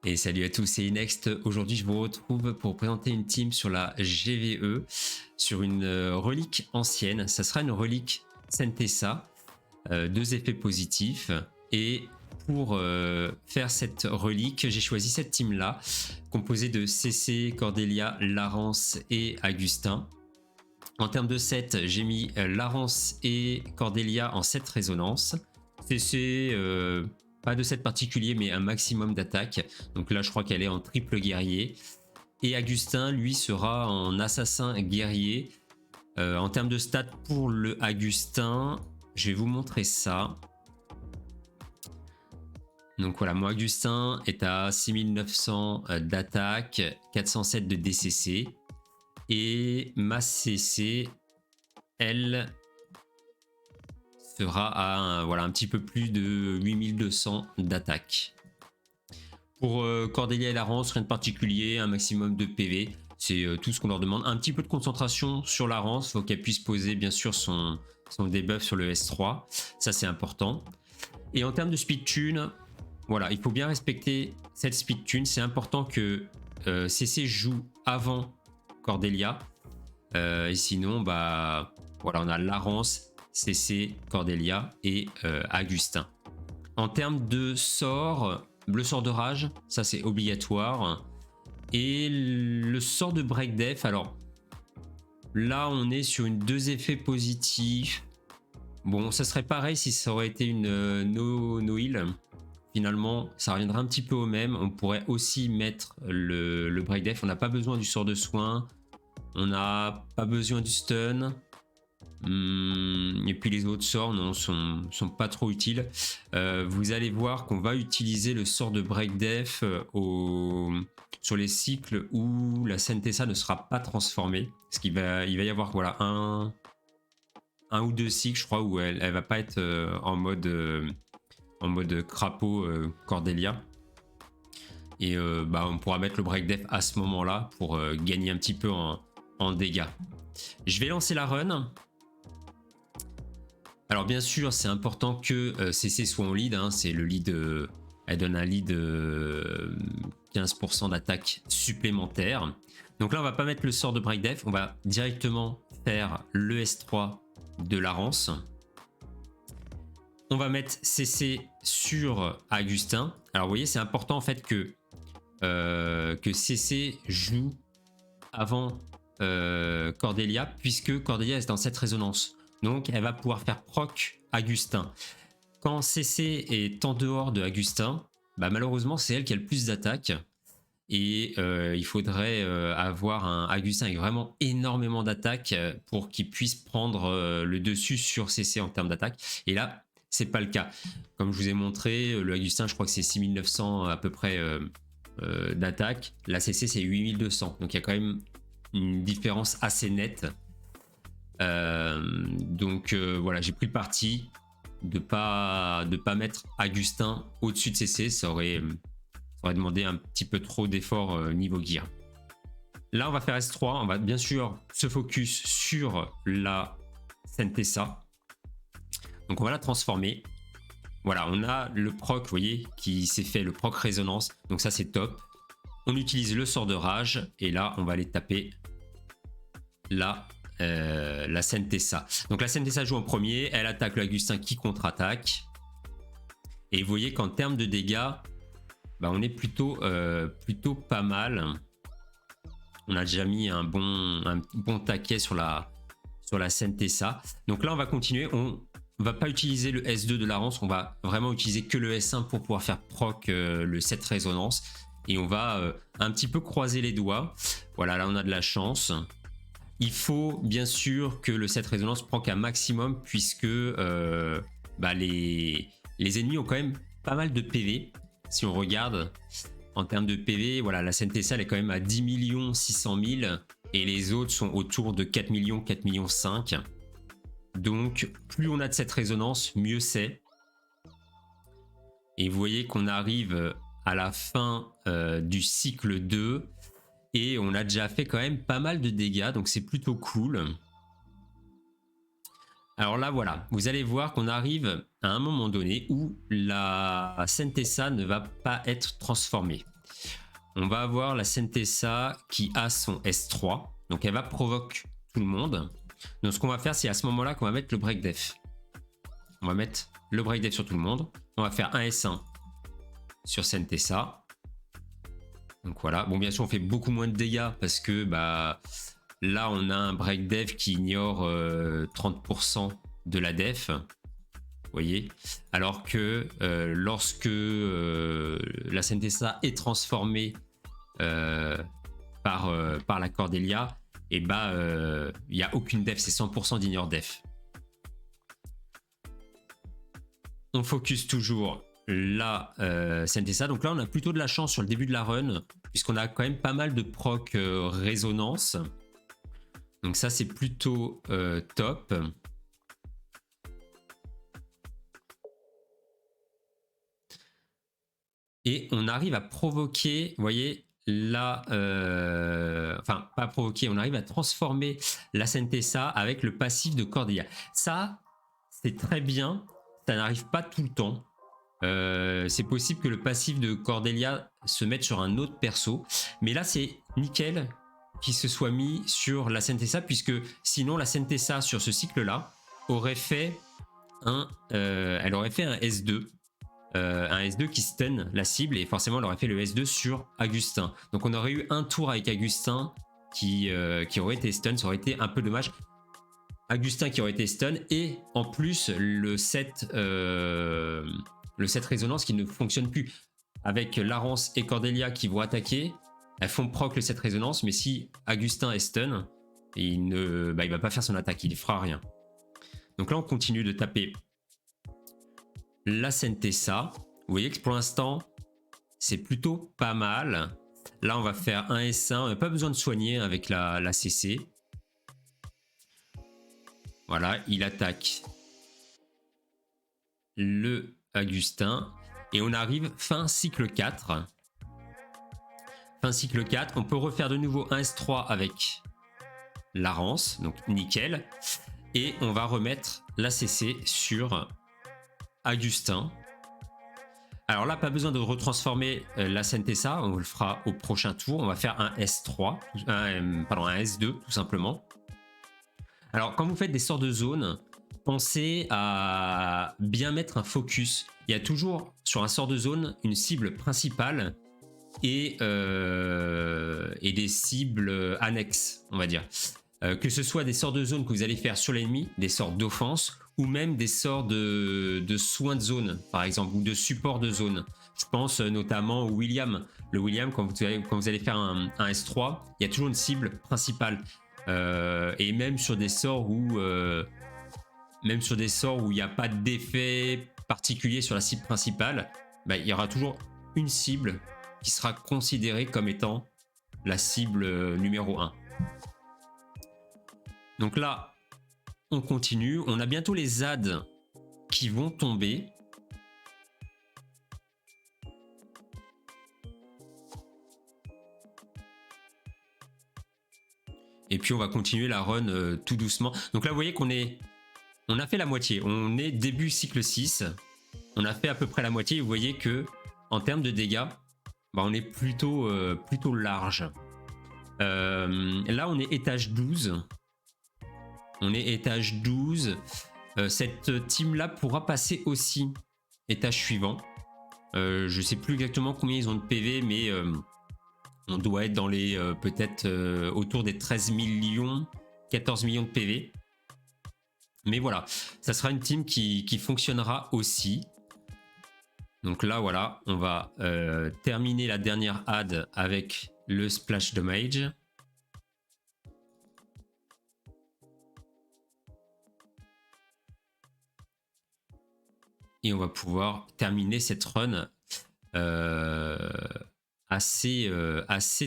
Et salut à tous, c'est Inext. Aujourd'hui, je vous retrouve pour présenter une team sur la GVE, sur une relique ancienne. Ça sera une relique Sentessa, deux effets positifs. Et pour faire cette relique, j'ai choisi cette team-là, composée de CC, Cordelia, Larence et Agustin. En termes de set, j'ai mis Larence et Cordelia en 7 résonances. CC, pas de set particulier, mais un maximum d'attaque. Donc là, je crois qu'elle est en triple guerrier. Et Agustin, lui, sera en assassin guerrier. En termes de stats pour le Agustin, je vais vous montrer ça. Donc voilà, mon Agustin est à 6900 d'attaque, 407 de DCC. Et ma CC, elle sera à voilà, un petit peu plus de 8200 d'attaque. Pour Cordelia et Larence, rien de particulier, un maximum de PV, c'est tout ce qu'on leur demande. Un petit peu de concentration sur Larence, il faut qu'elle puisse poser bien sûr son debuff sur le S3, ça c'est important. Et en termes de speed tune, voilà, il faut bien respecter cette speed tune, c'est important que CC joue avant Cordelia, et sinon, bah voilà, on a Larence, CC, Cordelia et Agustin. En termes de sort, le sort de rage, ça c'est obligatoire. Et le sort de break def, alors là on est sur une 2 effets positifs. Bon, ça serait pareil si ça aurait été une no heal. Finalement, ça reviendrait un petit peu au même. On pourrait aussi mettre le break def. On n'a pas besoin du sort de soin. On n'a pas besoin du stun. Et puis les autres sorts non, sont pas trop utiles. Vous allez voir qu'on va utiliser le sort de break def sur les cycles où la Sentessa ne sera pas transformée. Parce qu'il va y avoir voilà, un ou deux cycles, je crois, où elle va pas être en mode crapaud Cordelia. Et bah, on pourra mettre le break def à ce moment-là pour gagner un petit peu en dégâts. Je vais lancer la run. Alors bien sûr, c'est important que CC soit en lead. Hein, c'est le lead. Elle donne un lead 15% d'attaque supplémentaire. Donc là, on va pas mettre le sort de break def. On va directement faire le S3 de Larence. On va mettre CC sur Agustin. Alors vous voyez, c'est important en fait que CC joue avant Cordelia, puisque Cordelia est dans cette résonance. Donc elle va pouvoir faire proc Agustin. Quand CC est en dehors de Agustin, bah malheureusement c'est elle qui a le plus d'attaque. Et il faudrait avoir un Agustin avec vraiment énormément d'attaque pour qu'il puisse prendre le dessus sur CC en termes d'attaque. Et là, c'est pas le cas. Comme je vous ai montré, le Agustin, je crois que c'est 6900 à peu près d'attaque. La CC, c'est 8200. Donc il y a quand même une différence assez nette. Donc voilà, j'ai pris le parti de pas mettre Agustin au-dessus de CC. Ça aurait demandé un petit peu trop d'efforts niveau gear. Là, on va faire S3. On va bien sûr se focus sur la Sentessa. Donc on va la transformer. Voilà, on a le proc, vous voyez, qui s'est fait, le proc résonance. Donc ça, c'est top. On utilise le sort de rage. Et là, on va aller taper la Sentessa. Donc la Sentessa joue en premier. Elle attaque l'Agustin qui contre-attaque. Et vous voyez qu'en termes de dégâts, bah, on est plutôt pas mal. On a déjà mis un bon taquet sur la Sentessa. Donc là, on va continuer. On va pas utiliser le S2 de Larence. On va vraiment utiliser que le S1 pour pouvoir faire proc le 7 résonance. Et on va un petit peu croiser les doigts. Voilà, là, on a de la chance. Il faut bien sûr que le 7 résonance proc un maximum puisque bah, les ennemis ont quand même pas mal de PV. Si on regarde en termes de PV, voilà, la Sentessa elle est quand même à 10 600 000 et les autres sont autour de 4 millions, 4 millions 5. Donc plus on a de cette résonance, mieux c'est. Et vous voyez qu'on arrive à la fin du cycle 2 et on a déjà fait quand même pas mal de dégâts, donc c'est plutôt cool. Alors là, voilà, vous allez voir qu'on arrive à un moment donné où la Sentessa ne va pas être transformée. on va avoir la Sentesa qui a son S3. Donc elle va provoquer tout le monde. Donc ce qu'on va faire, c'est à ce moment-là qu'on va mettre le break def. On va mettre le break def sur tout le monde. On va faire un S1 sur Sentesa. Donc voilà. Bon, bien sûr, on fait beaucoup moins de dégâts parce que bah, là, on a un break def qui ignore 30% de la def. Vous voyez, alors que lorsque la Sentesa est transformée par la Cordelia, et bah il n'y a aucune def, c'est 100% d'ignore def. On focus toujours la Sentesa. Donc là, on a plutôt de la chance sur le début de la run, puisqu'on a quand même pas mal de proc résonance. Donc ça, c'est plutôt top. Et on arrive à provoquer, vous voyez, là, enfin, pas provoquer, on arrive à transformer la Sentesa avec le passif de Cordelia. Ça, c'est très bien, ça n'arrive pas tout le temps. C'est possible que le passif de Cordelia se mette sur un autre perso, mais là, c'est nickel qu'il se soit mis sur la Sentesa, puisque sinon, la Sentesa sur ce cycle-là aurait fait elle aurait fait un S2. Un S2 qui stun la cible et forcément elle aurait fait le S2 sur Agustin. Donc on aurait eu un tour avec Agustin qui aurait été stun, ça aurait été un peu dommage. Agustin qui aurait été stun et en plus le set résonance qui ne fonctionne plus. Avec Larence et Cordelia qui vont attaquer, elles font proc le set résonance, mais si Agustin est stun, il va pas faire son attaque, il fera rien. Donc là on continue de taper la Sentesa. Vous voyez que pour l'instant, c'est plutôt pas mal. Là, on va faire un S1. On n'a pas besoin de soigner avec la CC. Voilà, il attaque le Agustin. Et on arrive fin cycle 4. Fin cycle 4. On peut refaire de nouveau un S3 avec Larence. Donc nickel. Et on va remettre la CC sur Agustin. Alors là, pas besoin de retransformer la Sentesa, on le fera au prochain tour. On va faire un S3, un S2 tout simplement. Alors quand vous faites des sorts de zone, pensez à bien mettre un focus. Il y a toujours sur un sort de zone une cible principale et des cibles annexes, on va dire. Que ce soit des sorts de zone que vous allez faire sur l'ennemi, des sorts d'offense, ou même des sorts de soins de zone, par exemple, ou de support de zone. Je pense notamment au William. Le William, quand vous allez faire un S3, il y a toujours une cible principale. Et même sur des sorts où il n'y a pas d'effet particulier sur la cible principale, bah, il y aura toujours une cible qui sera considérée comme étant la cible numéro 1. Donc là, on continue. On a bientôt les ZAD qui vont tomber. Et puis on va continuer la run tout doucement. Donc là, vous voyez qu'on a fait la moitié. On est début cycle 6. On a fait à peu près la moitié. Vous voyez que en termes de dégâts, bah, on est plutôt large. Là, on est étage 12. On est étage 12. Cette team-là pourra passer aussi étage suivant. Je ne sais plus exactement combien ils ont de PV, mais on doit être dans les peut-être autour des 13 millions, 14 millions de PV. Mais voilà, ça sera une team qui fonctionnera aussi. Donc là, voilà, on va terminer la dernière add avec le splash damage. Et on va pouvoir terminer cette run assez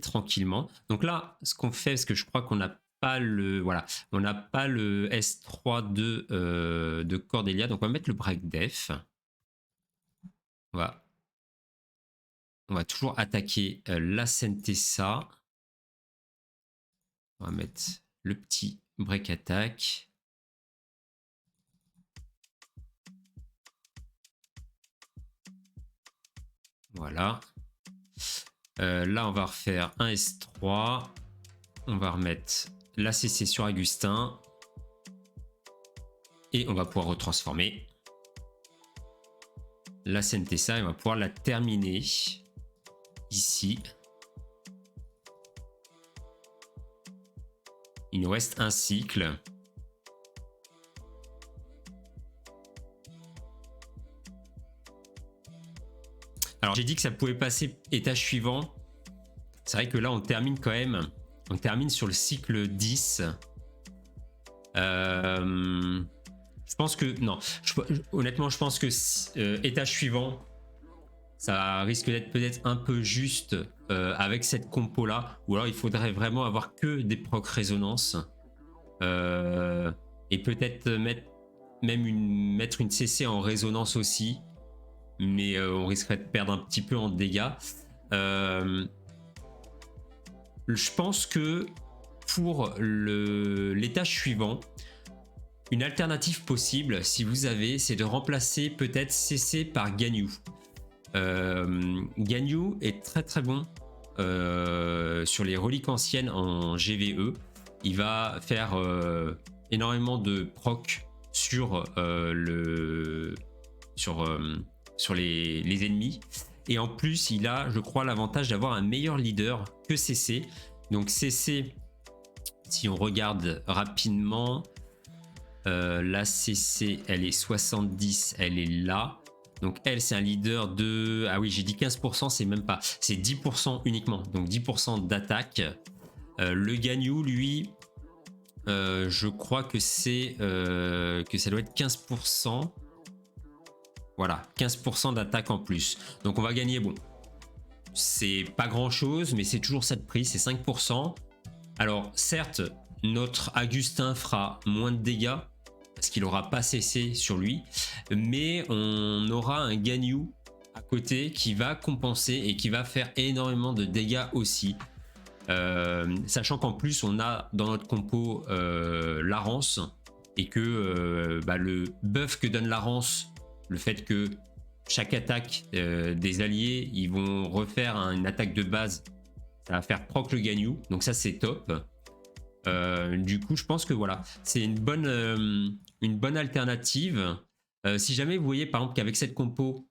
tranquillement. Donc là, ce qu'on fait, parce que je crois qu'on n'a pas le on n'a pas le S3 de Cordelia, donc on va mettre le break def. On va toujours attaquer la Sentesa. On va mettre le petit break attack. Voilà. Là, on va refaire un S3. On va remettre la CC sur Agustin. Et on va pouvoir retransformer la Sentesa et on va pouvoir la terminer ici. Il nous reste un cycle. Alors j'ai dit que ça pouvait passer étage suivant. C'est vrai que là on termine quand même. On termine sur le cycle 10. Je pense que... Non, honnêtement je pense que étage suivant, ça risque d'être peut-être un peu juste avec cette compo là. Ou alors il faudrait vraiment avoir que des proc résonance. Et peut-être mettre une CC en résonance aussi. Mais on risquerait de perdre un petit peu en dégâts. Je pense que pour l'étage suivant, une alternative possible, si vous avez, c'est de remplacer peut-être CC par Ganyu. Ganyu est très très bon sur les reliques anciennes en GVE. Il va faire énormément de proc sur les ennemis. Et en plus, il a, je crois, l'avantage d'avoir un meilleur leader que CC. Donc CC, si on regarde rapidement, la CC, elle est 70, elle est là. Donc elle, c'est un leader de... Ah oui, j'ai dit 15%, c'est même pas... C'est 10% uniquement, donc 10% d'attaque. Le Ganyu, lui, je crois que c'est... que ça doit être 15%. Voilà, 15% d'attaque en plus. Donc on va gagner, bon, c'est pas grand chose, mais c'est toujours ça de prix, c'est 5%. Alors certes, notre Agustin fera moins de dégâts, parce qu'il n'aura pas CC sur lui, mais on aura un Ganyu à côté qui va compenser et qui va faire énormément de dégâts aussi. Sachant qu'en plus on a dans notre compo Larence, et que le buff que donne Larence, le fait que chaque attaque des alliés, ils vont refaire une attaque de base, ça va faire proc le Ganyu, donc ça c'est top. Du coup je pense que voilà, c'est une bonne alternative. Si jamais vous voyez par exemple qu'avec cette compo,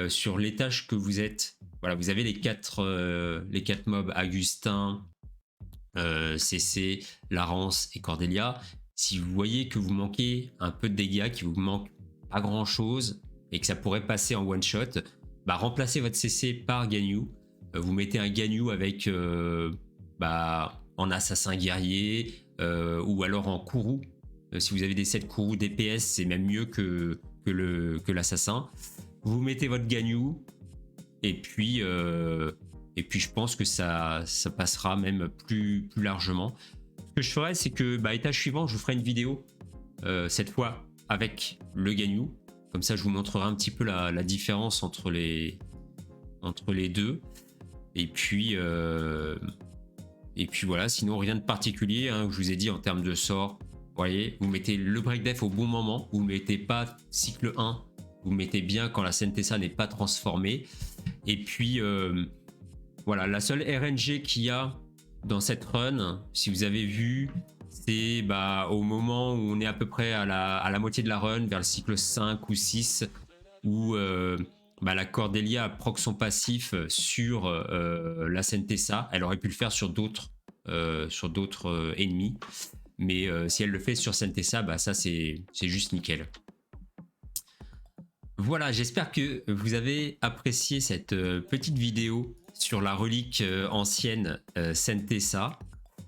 sur l'étage que vous êtes, voilà, vous avez les quatre mobs, Agustin, CC, Larence et Cordelia. Si vous voyez que vous manquez un peu de dégâts, qu'il vous manque pas grand chose et que ça pourrait passer en one shot, remplacez votre CC par Ganyu. Vous mettez un Ganyu avec en assassin guerrier ou alors en Kourou. Si vous avez des sets Kourou DPS, c'est même mieux que l'assassin. Vous mettez votre Ganyu et puis je pense que ça passera même plus largement. Ce que je ferai, c'est que étage suivant, je vous ferai une vidéo cette fois avec le Ganyu. Comme ça, je vous montrerai un petit peu la différence entre les deux. Et puis voilà, sinon rien de particulier, hein, je vous ai dit en termes de sort. Vous voyez, vous mettez le break def au bon moment, vous ne mettez pas cycle 1, vous mettez bien quand la Sentesa n'est pas transformée. Et puis voilà, la seule RNG qu'il y a dans cette run, si vous avez vu, c'est au moment où on est à peu près à la moitié de la run, vers le cycle 5 ou 6, où la Cordelia proc son passif sur la Sentesa. Elle aurait pu le faire sur d'autres ennemis, mais si elle le fait sur Sentesa, ça c'est juste nickel. Voilà, j'espère que vous avez apprécié cette petite vidéo sur la relique ancienne Sentesa,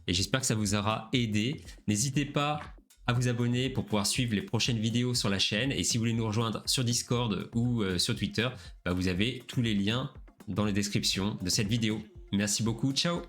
et j'espère que ça vous aura aidé. N'hésitez pas à vous abonner pour pouvoir suivre les prochaines vidéos sur la chaîne, et si vous voulez nous rejoindre sur Discord ou sur Twitter, vous avez tous les liens dans la description de cette vidéo. Merci beaucoup, ciao!